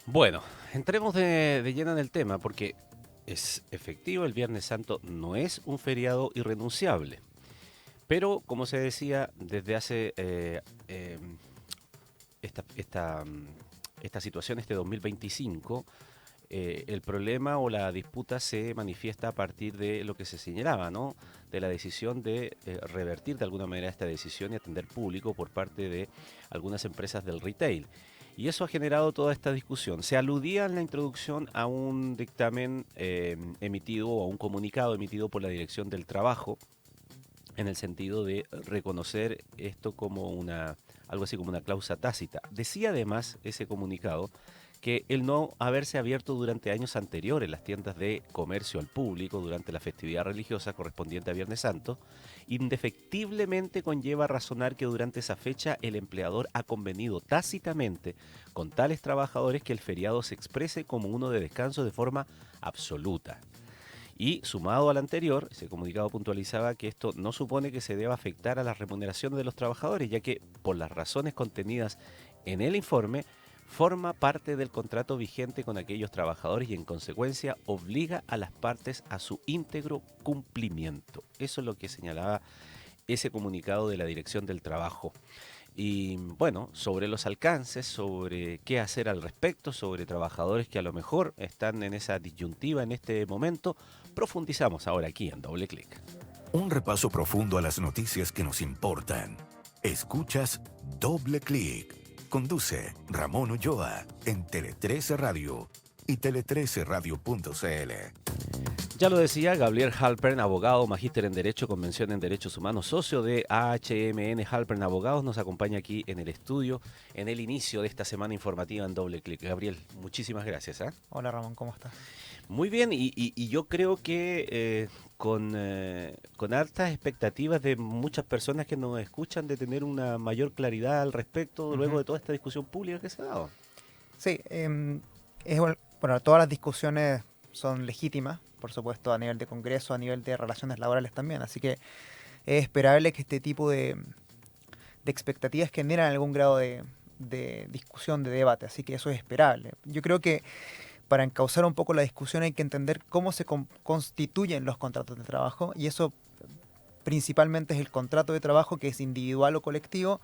Bueno, entremos de lleno en el tema porque es efectivo, el Viernes Santo no es un feriado irrenunciable, pero como se decía desde hace esta, esta, mm, esta situación, este 2025, el problema o la disputa se manifiesta a partir de lo que se señalaba, ¿no? De la decisión de revertir de alguna manera esta decisión y atender público por parte de algunas empresas del retail. Y eso ha generado toda esta discusión. Se aludía en la introducción a un dictamen emitido o a un comunicado emitido por la Dirección del Trabajo en el sentido de reconocer esto como algo así como una cláusula tácita. Decía además ese comunicado que el no haberse abierto durante años anteriores las tiendas de comercio al público durante la festividad religiosa correspondiente a Viernes Santo, indefectiblemente conlleva a razonar que durante esa fecha el empleador ha convenido tácitamente con tales trabajadores que el feriado se exprese como uno de descanso de forma absoluta. Y sumado al anterior, ese comunicado puntualizaba que esto no supone que se deba afectar a las remuneraciones de los trabajadores, ya que por las razones contenidas en el informe, forma parte del contrato vigente con aquellos trabajadores y en consecuencia obliga a las partes a su íntegro cumplimiento. Eso es lo que señalaba ese comunicado de la Dirección del Trabajo. Y bueno, sobre los alcances, sobre qué hacer al respecto, sobre trabajadores que a lo mejor están en esa disyuntiva en este momento, profundizamos ahora aquí en Doble Clic. Un repaso profundo a las noticias que nos importan. Escuchas Doble Clic. Conduce Ramón Ulloa en Tele 13 Radio y tele13radio.cl. Ya lo decía Gabriel Halpern, abogado, magíster en Derecho, Convención en Derechos Humanos, socio de AHMN Halpern Abogados, nos acompaña aquí en el estudio en el inicio de esta semana informativa en Doble Clic. Gabriel, muchísimas gracias. Hola Ramón, ¿cómo estás? Muy bien, y yo creo que con hartas expectativas de muchas personas que nos escuchan de tener una mayor claridad al respecto luego de toda esta discusión pública que se ha dado. Sí, bueno, todas las discusiones son legítimas, por supuesto, a nivel de Congreso, a nivel de relaciones laborales también, así que es esperable que este tipo de expectativas generan algún grado de discusión, de debate, así que eso es esperable. Yo creo que para encauzar un poco la discusión hay que entender cómo se constituyen los contratos de trabajo y eso principalmente es el contrato de trabajo que es individual o colectivo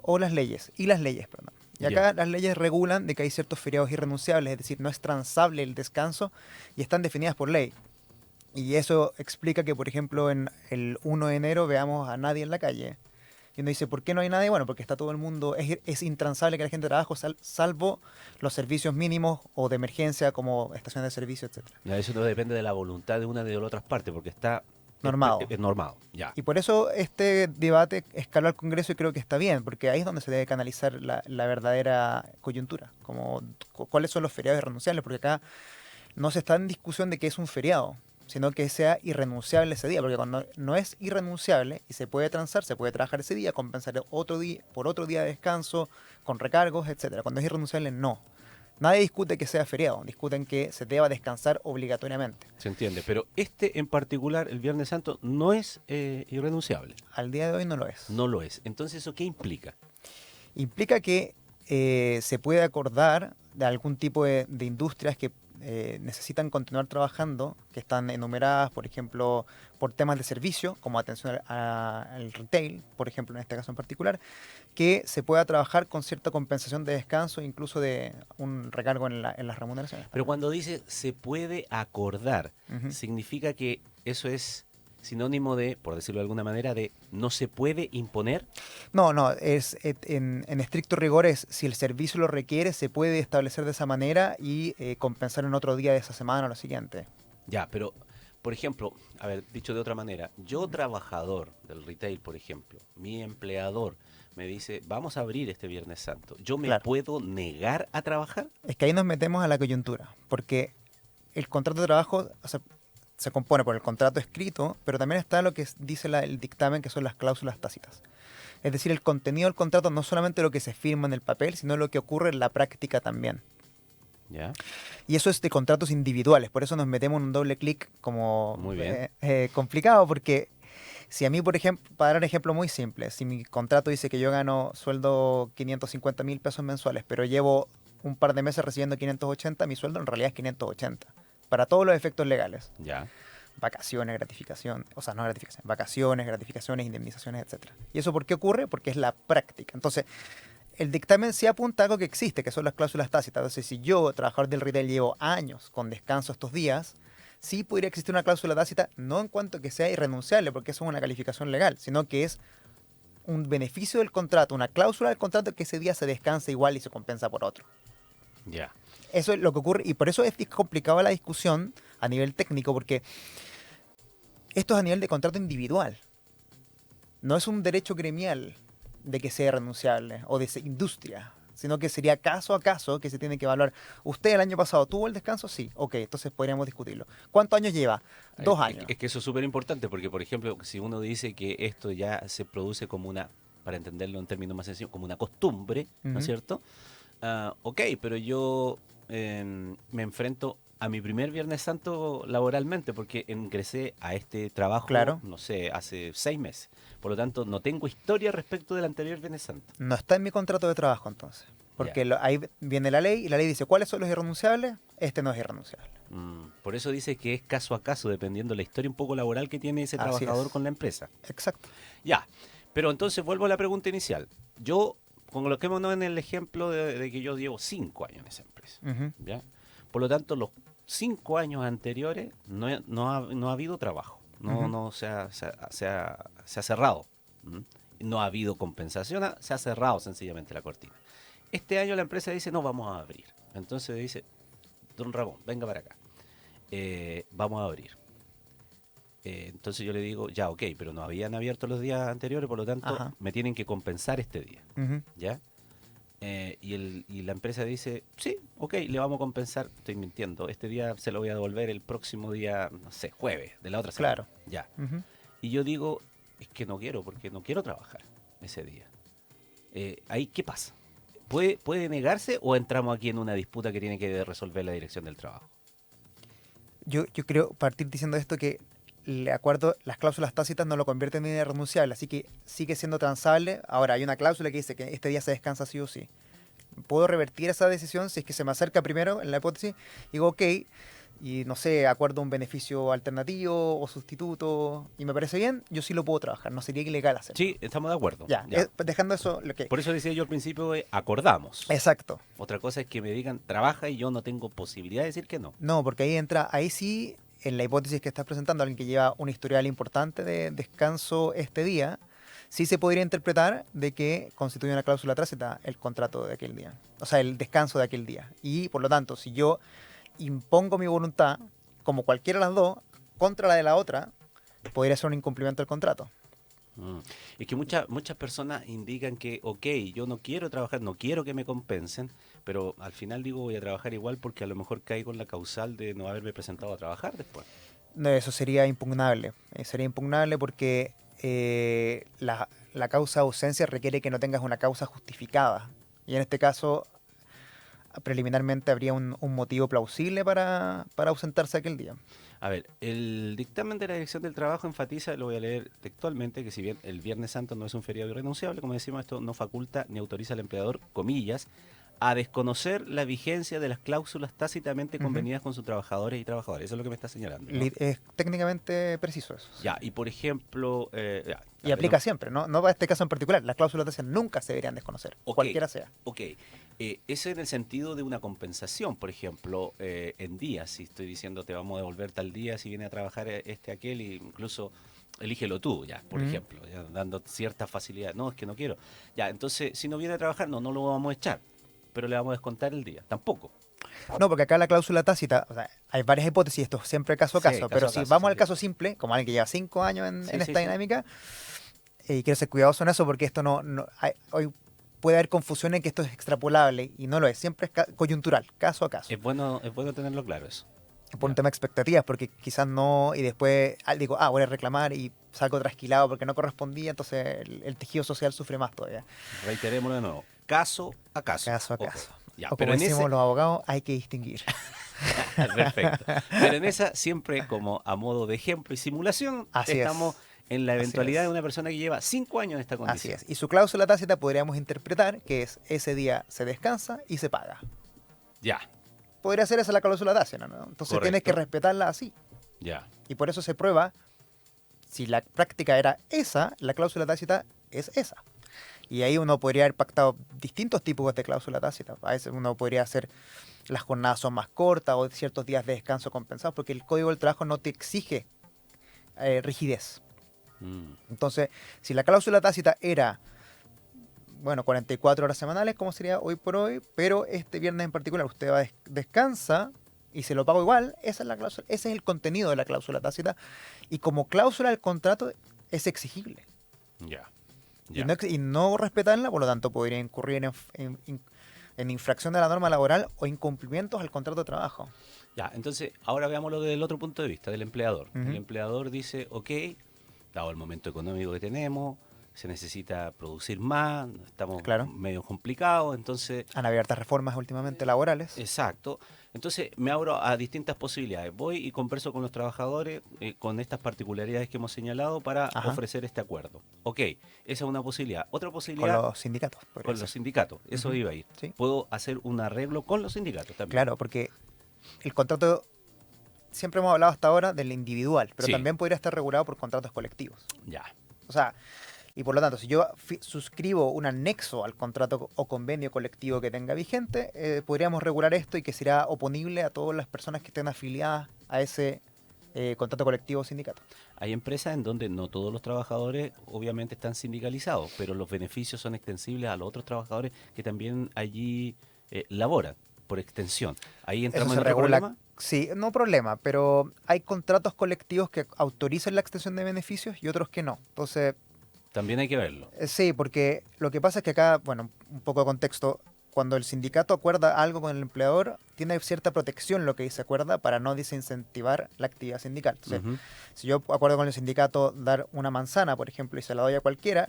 o las leyes, perdón. Y acá las leyes regulan de que hay ciertos feriados irrenunciables, es decir, no es transable el descanso y están definidas por ley. Y eso explica que, por ejemplo, en el 1 de enero veamos a nadie en la calle. Y uno dice, ¿por qué no hay nadie? Bueno, porque está todo el mundo, es intransable que la gente trabaje, salvo los servicios mínimos o de emergencia como estaciones de servicio, etcétera. Eso no depende de la voluntad de una de las otras partes, porque está Normado. normado, ya. Y por eso este debate escaló al Congreso y creo que está bien, porque ahí es donde se debe canalizar la verdadera coyuntura, como cuáles son los feriados irrenunciables, porque acá no se está en discusión de que es un feriado, sino que sea irrenunciable ese día, porque cuando no es irrenunciable y se puede transar, se puede trabajar ese día, compensar otro día por otro día de descanso, con recargos, etcétera. Cuando es irrenunciable, no. Nadie discute que sea feriado, discuten que se deba descansar obligatoriamente. Se entiende, pero este en particular, el Viernes Santo, no es irrenunciable. Al día de hoy no lo es. No lo es. Entonces, ¿eso qué implica? Implica que se puede acordar de algún tipo de industrias que necesitan continuar trabajando, que están enumeradas, por ejemplo, por temas de servicio, como atención al retail, por ejemplo, en este caso en particular, que se pueda trabajar con cierta compensación de descanso, incluso de un recargo en las remuneraciones. Pero cuando dice se puede acordar, ¿significa que eso es sinónimo de, por decirlo de alguna manera, de no se puede imponer? No, en estricto rigor es, si el servicio lo requiere, se puede establecer de esa manera y compensar en otro día de esa semana o la siguiente. Ya, pero, por ejemplo, a ver, dicho de otra manera, yo trabajador del retail, por ejemplo, mi empleador me dice, vamos a abrir este Viernes Santo, ¿yo me puedo negar a trabajar? Es que ahí nos metemos a la coyuntura, porque el contrato de trabajo, o sea, se compone por el contrato escrito, pero también está lo que dice el dictamen, que son las cláusulas tácitas. Es decir, el contenido del contrato no solamente lo que se firma en el papel, sino lo que ocurre en la práctica también. ¿Ya? Y eso es de contratos individuales, por eso nos metemos en un doble clic como complicado, porque si a mí, por ejemplo, para dar un ejemplo muy simple, si mi contrato dice que yo gano sueldo 550.000 pesos mensuales, pero llevo un par de meses recibiendo 580, mi sueldo en realidad es 580, para todos los efectos legales. Ya. Vacaciones, gratificación, o sea, no gratificación, vacaciones, gratificaciones, indemnizaciones, etcétera. ¿Y eso por qué ocurre? Porque es la práctica. Entonces, el dictamen sí apunta a algo que existe, que son las cláusulas tácitas. Entonces, si yo, trabajador del retail, llevo años con descanso estos días, sí podría existir una cláusula tácita, no en cuanto que sea irrenunciable, porque eso es una calificación legal, sino que es un beneficio del contrato, una cláusula del contrato que ese día se descansa igual y se compensa por otro. Ya. Eso es lo que ocurre, y por eso es complicada la discusión a nivel técnico, porque esto es a nivel de contrato individual. No es un derecho gremial de que sea renunciable o de industria, sino que sería caso a caso que se tiene que evaluar. ¿Usted el año pasado tuvo el descanso? Sí. Ok, entonces podríamos discutirlo. ¿Cuántos años lleva? 2 años. Es que eso es súper importante porque, por ejemplo, si uno dice que esto ya se produce como una, para entenderlo en términos más sencillos, como una costumbre, ¿no es cierto? Ok, pero yo me enfrento a mi primer Viernes Santo laboralmente porque ingresé a este trabajo, Claro. no sé, hace 6 meses. Por lo tanto, no tengo historia respecto del anterior Viernes Santo. No está en mi contrato de trabajo entonces. Porque ahí viene la ley y la ley dice cuáles son los irrenunciables. Este no es irrenunciable. Por eso dice que es caso a caso, dependiendo de la historia un poco laboral que tiene ese Así trabajador es. con la empresa. Exacto. Ya, pero entonces vuelvo a la pregunta inicial. Yo, coloquémonos en el ejemplo de que yo llevo 5 años en esa empresa. Ujú. ¿Ya? Por lo tanto, los 5 años anteriores no ha habido trabajo. No se ha cerrado. ¿Mm? No ha habido compensación, se ha cerrado sencillamente la cortina. Este año la empresa dice, no, vamos a abrir. Entonces dice, don Ramón, venga para acá. Vamos a abrir. Entonces yo le digo, ya, ok, pero no habían abierto los días anteriores, por lo tanto, Ajá. me tienen que compensar este día. Ujú. ¿Ya? Y la empresa dice, sí, ok, le vamos a compensar, estoy mintiendo, este día se lo voy a devolver el próximo día, no sé, jueves, de la otra semana. Claro. Ya. Ujú. Y yo digo, es que no quiero, porque no quiero trabajar ese día. Ahí, ¿qué pasa? ¿Puede negarse o entramos aquí en una disputa que tiene que resolver la dirección del trabajo? Yo creo partir diciendo esto que el acuerdo, las cláusulas tácitas no lo convierten en irrenunciable, así que sigue siendo transable. Ahora, hay una cláusula que dice que este día se descansa sí o sí. Puedo revertir esa decisión si es que se me acerca primero en la hipótesis y digo, ok, y no sé, acuerdo un beneficio alternativo o sustituto y me parece bien, yo sí lo puedo trabajar, no sería ilegal hacerlo. Sí, estamos de acuerdo. Ya, dejando eso, lo que... Por eso decía yo al principio, acordamos. Exacto. Otra cosa es que me digan, trabaja y yo no tengo posibilidad de decir que no. No, porque ahí sí, en la hipótesis que estás presentando, alguien que lleva un historial importante de descanso este día, sí se podría interpretar de que constituye una cláusula tácita el contrato de aquel día, o sea, el descanso de aquel día. Y por lo tanto, si yo impongo mi voluntad, como cualquiera de las dos, contra la de la otra, podría ser un incumplimiento del contrato. Es que muchas personas indican que, ok, yo no quiero trabajar, no quiero que me compensen, pero al final digo voy a trabajar igual porque a lo mejor caigo en la causal de no haberme presentado a trabajar después. No, eso sería impugnable. Sería impugnable porque la causa de ausencia requiere que no tengas una causa justificada. Y en este caso, preliminarmente habría un motivo plausible para ausentarse aquel día. A ver, el dictamen de la Dirección del Trabajo enfatiza, lo voy a leer textualmente, que si bien el Viernes Santo no es un feriado irrenunciable, como decimos, esto no faculta ni autoriza al empleador, comillas, a desconocer la vigencia de las cláusulas tácitamente convenidas con sus trabajadores y trabajadoras. Eso es lo que me está señalando, ¿no? Es técnicamente preciso eso. Ya, y por ejemplo... y aplica siempre, ¿no? No para este caso en particular. Las cláusulas tácitas nunca se deberían desconocer, okay, cualquiera sea. Ok, eso en el sentido de una compensación, por ejemplo, en días, si estoy diciendo te vamos a devolver tal día, si viene a trabajar aquel, e incluso elígelo tú, ya, por ejemplo, ya, dando cierta facilidad. No, es que no quiero. Ya, entonces, si no viene a trabajar, no lo vamos a echar, pero le vamos a descontar el día. Tampoco. No, porque acá la cláusula tácita, o sea, hay varias hipótesis, esto es siempre caso a caso, pero si vamos al caso simple, como alguien que lleva 5 años en esta dinámica, y quiero ser cuidadoso en eso porque esto hoy puede haber confusión en que esto es extrapolable y no lo es, siempre es coyuntural, caso a caso. Es bueno tenerlo claro eso. Por un tema de expectativas, porque quizás no, y después digo, voy a reclamar y salgo trasquilado porque no correspondía, entonces el tejido social sufre más todavía. Reiterémoslo de nuevo, caso a caso. Caso a caso. Ya, o pero como decimos los abogados, hay que distinguir. Perfecto. Pero en esa, siempre como a modo de ejemplo y simulación, estamos en la eventualidad de una persona que lleva 5 años en esta condición. Así es. Y su cláusula tácita podríamos interpretar que es ese día se descansa y se paga. Ya, Podría ser esa la cláusula tácita, ¿no? Entonces tienes que correcto. respetarla así. Ya, Y por eso se prueba, si la práctica era esa, la cláusula tácita es esa. Y ahí uno podría haber pactado distintos tipos de cláusula tácita. A veces uno podría hacer las jornadas son más cortas o ciertos días de descanso compensados, porque el Código del Trabajo no te exige rigidez. mm, Entonces, si la cláusula tácita era, bueno, 44 horas semanales, como sería hoy por hoy, pero este viernes en particular usted va descansa y se lo pago igual, esa es la cláusula, ese es el contenido de la cláusula tácita. Y como cláusula del contrato es exigible. ya, Y ya. no respetarla, por lo tanto, podría incurrir en infracción de la norma laboral o incumplimientos al contrato de trabajo. Ya, entonces ahora veámoslo desde el otro punto de vista, del empleador. El Ujú. empleador dice, ok, dado el momento económico que tenemos, se necesita producir más, estamos Claro. medio complicados, entonces, Han abierto reformas últimamente laborales. exacto. Entonces me abro a distintas posibilidades. Voy y converso con los trabajadores con estas particularidades que hemos señalado para Ajá. ofrecer este acuerdo. Ok, esa es una posibilidad. Otra Con posibilidad los sindicatos, podría con ser. los sindicatos. Eso Ujú. iba a ir. Sí. Puedo hacer un arreglo con los sindicatos también. Claro, porque el contrato, siempre hemos hablado hasta ahora del individual, pero Sí. también podría estar regulado por contratos colectivos. Ya, O sea, y por lo tanto, si yo suscribo un anexo al contrato o convenio colectivo que tenga vigente, podríamos regular esto y que será oponible a todas las personas que estén afiliadas a ese contrato colectivo o sindicato. hay empresas en donde no todos los trabajadores obviamente están sindicalizados, pero los beneficios son extensibles a los otros trabajadores que también allí laboran, por extensión. Ahí Eso entramos se en otro regula, problema. sí, no problema, pero hay contratos colectivos que autorizan la extensión de beneficios y otros que no. Entonces, También hay que verlo. sí, porque lo que pasa es que acá, bueno, un poco de contexto, cuando el sindicato acuerda algo con el empleador, tiene cierta protección lo que se acuerda para no desincentivar la actividad sindical. Entonces, Ujú. si yo acuerdo con el sindicato dar una manzana, por ejemplo, y se la doy a cualquiera,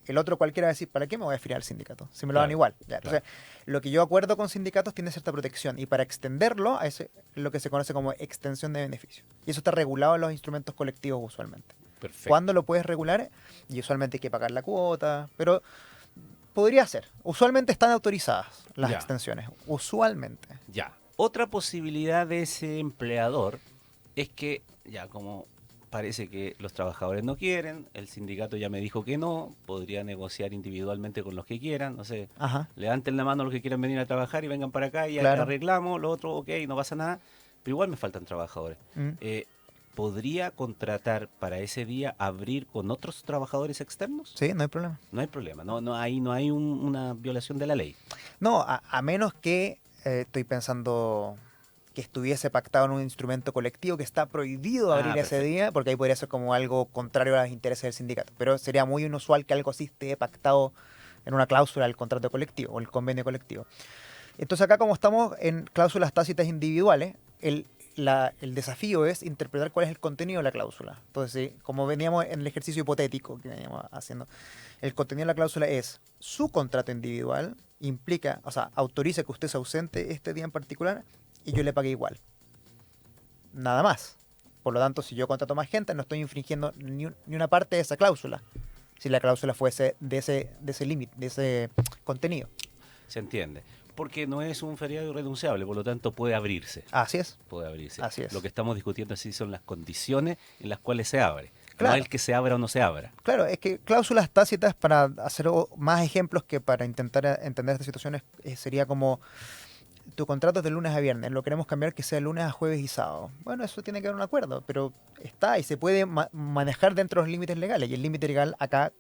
el otro cualquiera va a decir, ¿para qué me voy a afiliar al sindicato? Si me lo dan Claro, igual. Ya, claro. entonces, lo que yo acuerdo con sindicatos tiene cierta protección y para extenderlo a ese, lo que se conoce como extensión de beneficios. Y eso está regulado en los instrumentos colectivos usualmente. Perfecto. ¿Cuándo lo puedes regular? Y usualmente hay que pagar la cuota, pero podría ser. Usualmente están autorizadas las Ya. extensiones, usualmente. Ya. Otra posibilidad de ese empleador es que, ya como parece que los trabajadores no quieren, el sindicato ya me dijo que no, podría negociar individualmente con los que quieran, no sé, Ajá, levanten la mano los que quieran venir a trabajar y vengan para acá y claro. arreglamos, lo otro, ok, no pasa nada, pero igual me faltan trabajadores. Mm. ¿Podría contratar para ese día abrir con otros trabajadores externos? Sí, no hay problema. No hay problema, no hay una violación de la ley. No, a menos que estoy pensando que estuviese pactado en un instrumento colectivo que está prohibido Ah, abrir ese perfecto. día, porque ahí podría ser como algo contrario a los intereses del sindicato. Pero sería muy inusual que algo así esté pactado en una cláusula del contrato colectivo o el convenio colectivo. Entonces acá como estamos en cláusulas tácitas individuales, el desafío es interpretar cuál es el contenido de la cláusula. Entonces, sí, como veníamos en el ejercicio hipotético que veníamos haciendo, el contenido de la cláusula es su contrato individual, implica, o sea, autoriza que usted se ausente este día en particular y yo le pague igual. Nada más. Por lo tanto, si yo contrato más gente, no estoy infringiendo ni una parte de esa cláusula. Si la cláusula fuese de ese límite, de ese contenido. Se entiende. Porque no es un feriado irrenunciable, por lo tanto puede abrirse. Así es. Puede abrirse. Así es. Lo que estamos discutiendo así son las condiciones en las cuales se abre. Claro. No el que se abra o no se abra. Claro, es que cláusulas tácitas, para hacer más ejemplos que para intentar entender estas situaciones, sería como tu contrato es de lunes a viernes, lo queremos cambiar que sea lunes a jueves y sábado. Bueno, eso tiene que haber un acuerdo, pero está y se puede manejar dentro de los límites legales. Y el límite legal acá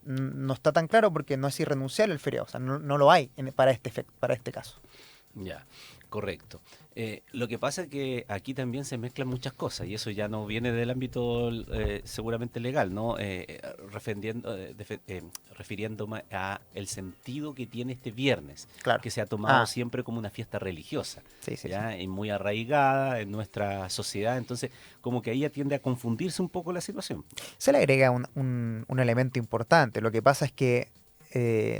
no está tan claro porque no es irrenunciable el feriado, o sea, no lo hay para este efecto, para este caso. Ya, correcto. Lo que pasa es que aquí también se mezclan muchas cosas y eso ya no viene del ámbito seguramente legal, ¿no? Refiriéndome a el sentido que tiene este viernes, Claro. que se ha tomado Ah, siempre como una fiesta religiosa, sí, sí, ¿ya? Y muy arraigada en nuestra sociedad, entonces como que ahí ya tiende a confundirse un poco la situación. se le agrega un elemento importante. Lo que pasa es que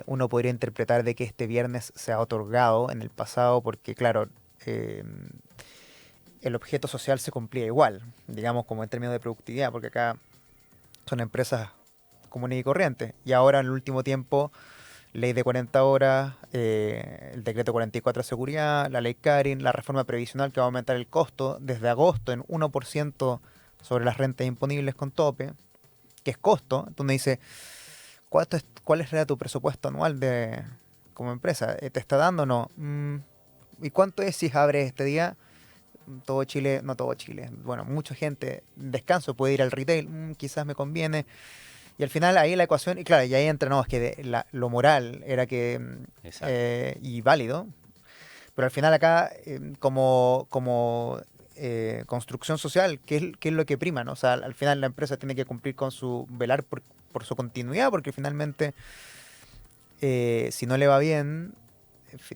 uno podría interpretar de que este viernes se ha otorgado en el pasado porque, claro, el objeto social se cumplía igual, digamos como en términos de productividad, porque acá son empresas comunes y corrientes. Y ahora en el último tiempo ley de 40 horas, el decreto 44 de seguridad, la ley Karin, la reforma previsional que va a aumentar el costo desde agosto en 1% sobre las rentas imponibles con tope, que es costo. Entonces dice, ¿cuál era tu presupuesto anual como empresa? ¿Te está dando o no? ¿Y cuánto es si abres este día? Todo Chile, no todo Chile, bueno, mucha gente, descanso, puede ir al retail, quizás me conviene. Y al final ahí la ecuación, y claro, y ahí entra, no, es que lo moral era que, Exacto. y válido, pero al final acá, construcción social, qué es lo que prima, ¿no? O sea, al final la empresa tiene que cumplir con velar por su continuidad, porque finalmente, si no le va bien,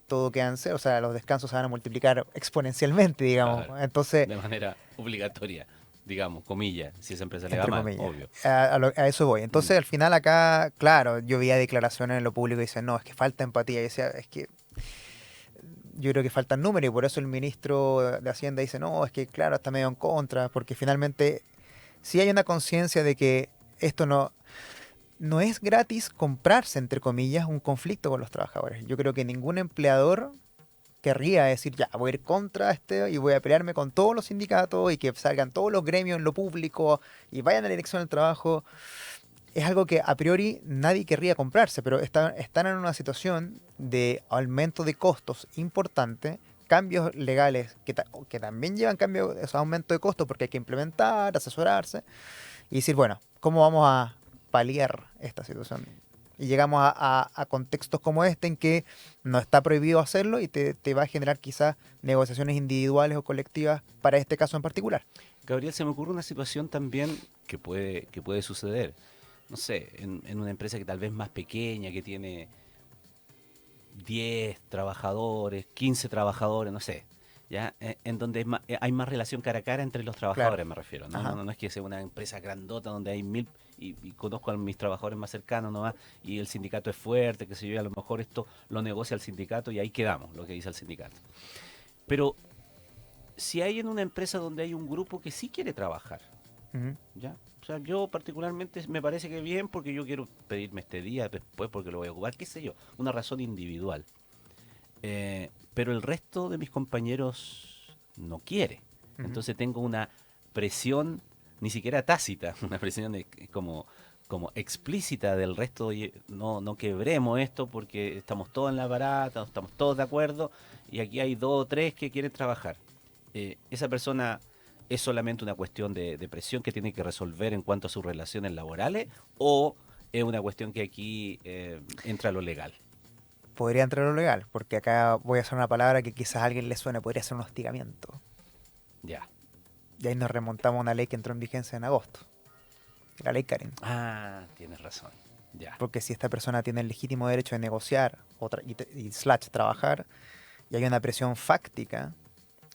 todo queda en cero, o sea, los descansos se van a multiplicar exponencialmente, digamos. Claro. Entonces, De manera obligatoria, digamos, comillas, si esa empresa le va entre mal, comillas, obvio. a eso voy. Mm, Entonces, al final acá, claro, yo veía declaraciones en lo público y dicen, no, es que falta empatía. Y decía, es que yo creo que faltan números y por eso el ministro de Hacienda dice, no, es que claro, está medio en contra, porque finalmente sí hay una conciencia de que esto no es gratis comprarse, entre comillas, un conflicto con los trabajadores. Yo creo que ningún empleador querría decir, ya, voy a ir contra este y voy a pelearme con todos los sindicatos y que salgan todos los gremios en lo público y vayan a la dirección del trabajo. Es algo que a priori nadie querría comprarse, pero están en una situación de aumento de costos importante, cambios legales que también llevan cambios, esos aumentos de costos porque hay que implementar, asesorarse y decir, bueno, ¿cómo vamos a paliar esta situación? Y llegamos a contextos como este en que no está prohibido hacerlo y te va a generar quizás negociaciones individuales o colectivas para este caso en particular. Gabriel, se me ocurre una situación también que puede suceder. No sé, en una empresa que tal vez más pequeña, que tiene 10 trabajadores, 15 trabajadores, no sé, ¿ya? En donde hay más relación cara a cara entre los Claro. trabajadores, me refiero. No, no, Ajá. no es que sea una empresa grandota donde hay 1000 y conozco a mis trabajadores más cercanos nomás y el sindicato es fuerte, que se yo, y a lo mejor esto lo negocia el sindicato y ahí quedamos, lo que dice el sindicato. Pero si hay en una empresa donde hay un grupo que sí quiere trabajar, Ujú, ¿ya? O sea, yo particularmente me parece que bien porque yo quiero pedirme este día después porque lo voy a ocupar, qué sé yo, una razón individual. Pero el resto de mis compañeros no quiere. ujú. Entonces tengo una presión, ni siquiera tácita, una presión como explícita del resto. Oye, no, no quebremos esto porque estamos todos en la barata, estamos todos de acuerdo y aquí hay dos o tres que quieren trabajar. Esa persona es solamente una cuestión de presión que tiene que resolver en cuanto a sus relaciones laborales o es una cuestión que aquí entra lo legal. Podría entrar lo legal, porque acá voy a usar una palabra que quizás a alguien le suene, podría ser un hostigamiento. Ya. Y ahí nos remontamos a una ley que entró en vigencia en agosto, la ley Karen. Ah, tienes razón. Ya. Porque si esta persona tiene el legítimo derecho de negociar y slash trabajar, y hay una presión fáctica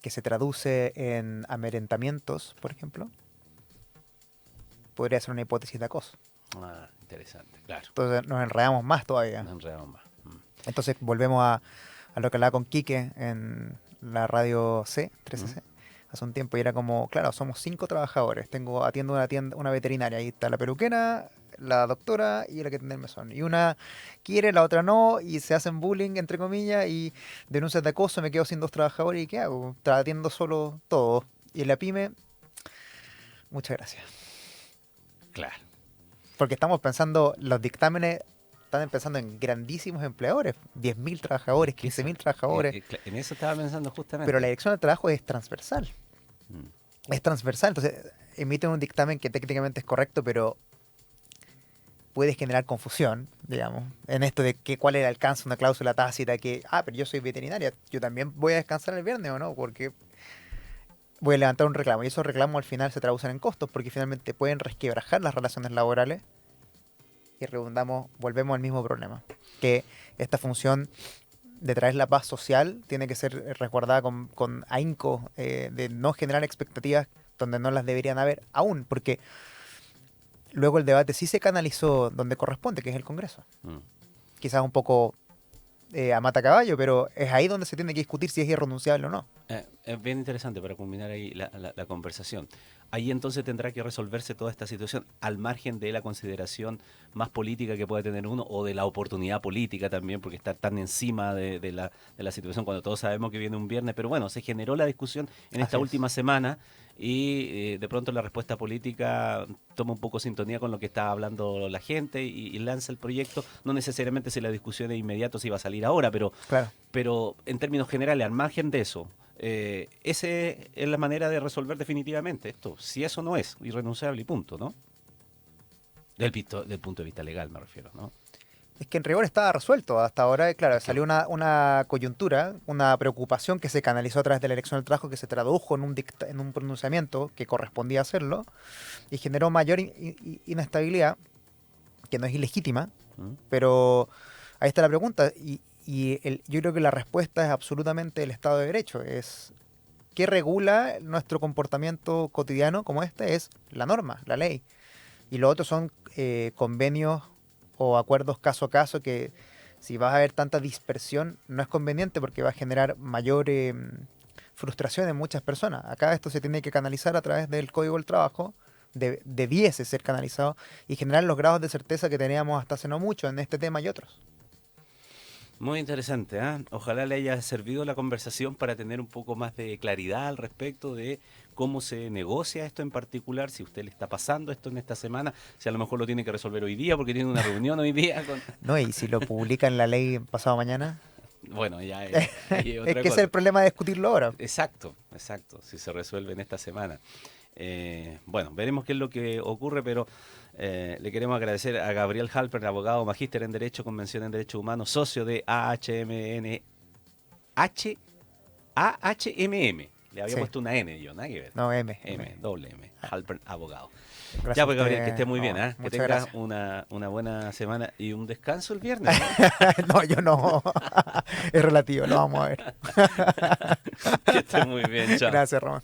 que se traduce en amedrentamientos, por ejemplo, podría ser una hipótesis de acoso. Ah, interesante, claro. Entonces nos enredamos más todavía. Nos enredamos más. Mm. Entonces volvemos a lo que hablaba con Quique en la radio C, Mm. 13C, hace un tiempo, y era como, claro, somos 5 trabajadores, atiendo una veterinaria, ahí está la peluquera, la doctora y la que tiene el mesón. Y una quiere, la otra no, y se hacen bullying, entre comillas, y denuncias de acoso, me quedo sin 2 trabajadores, ¿y qué hago? Atiendo solo todo. Y en la pyme, muchas gracias. Claro. Porque estamos pensando, los dictámenes están pensando en grandísimos empleadores, 10.000 Es trabajadores, que 15.000 trabajadores, en eso estaba pensando pero la justamente. dirección del trabajo es transversal. Mm. Es transversal, entonces emiten un dictamen que técnicamente es correcto, pero puede generar confusión, digamos, en esto de cuál es el alcance de una cláusula tácita que, pero yo soy veterinaria, yo también voy a descansar el viernes o no, porque voy a levantar un reclamo y esos reclamos al final se traducen en costos porque finalmente pueden resquebrajar las relaciones laborales y volvemos al mismo problema, que esta función de traer la paz social tiene que ser resguardada con ahínco, de no generar expectativas donde no las deberían haber aún, porque luego el debate sí se canalizó donde corresponde, que es el Congreso. Mm. Quizás un poco a mata caballo, pero es ahí donde se tiene que discutir si es irrenunciable o no. Es bien interesante para culminar ahí la conversación. Ahí entonces tendrá que resolverse toda esta situación al margen de la consideración más política que pueda tener uno o de la oportunidad política también, porque está tan encima de la situación cuando todos sabemos que viene un viernes. Pero bueno, se generó la discusión en esta Así es. última semana y de pronto la respuesta política toma un poco sintonía con lo que está hablando la gente y lanza el proyecto. No necesariamente si la discusión es inmediata, si va a salir ahora, Claro. pero en términos generales, al margen de eso, esa es la manera de resolver definitivamente esto. Si eso no es irrenunciable y punto, ¿no? Del punto de vista legal me refiero, ¿no? Es que en rigor estaba resuelto. Hasta ahora, claro, Es que, salió una coyuntura, una preocupación que se canalizó a través de la elección del trabajo, que se tradujo en un pronunciamiento que correspondía hacerlo y generó mayor inestabilidad, que no es ilegítima, ¿Mm? pero ahí está la pregunta. Yo creo que la respuesta es absolutamente el Estado de Derecho. Es ¿qué regula nuestro comportamiento cotidiano como este? Es la norma, la ley. Y lo otro son convenios o acuerdos caso a caso que si vas a ver tanta dispersión no es conveniente porque va a generar mayor frustración en muchas personas. Acá esto se tiene que canalizar a través del Código del Trabajo, debiese ser canalizado y generar los grados de certeza que teníamos hasta hace no mucho en este tema y otros. Muy interesante, ¿ah? Ojalá le haya servido la conversación para tener un poco más de claridad al respecto de cómo se negocia esto en particular, si usted le está pasando esto en esta semana, si a lo mejor lo tiene que resolver hoy día porque tiene una reunión hoy día con... ¿No? Y si lo publican la ley pasado mañana, Bueno, ya ahí es es otra que ese es cosa. el problema de discutirlo ahora. Exacto, si se resuelve en esta semana. Bueno, veremos qué es lo que ocurre, pero le queremos agradecer a Gabriel Halper, abogado, magíster en Derecho, Convención en Derechos Humanos, socio de AHMM. Le había Sí. puesto una N yo, nada que ver. No, Doble M, Halper, abogado. Gracias Ya a pues Gabriel, que usted. esté muy bien, No, ¿ah? Que muchas tengas gracias. una buena semana y un descanso el viernes, ¿no? No, yo no. Es relativo, lo vamos a ver. Que esté muy bien, chao. Gracias, Román.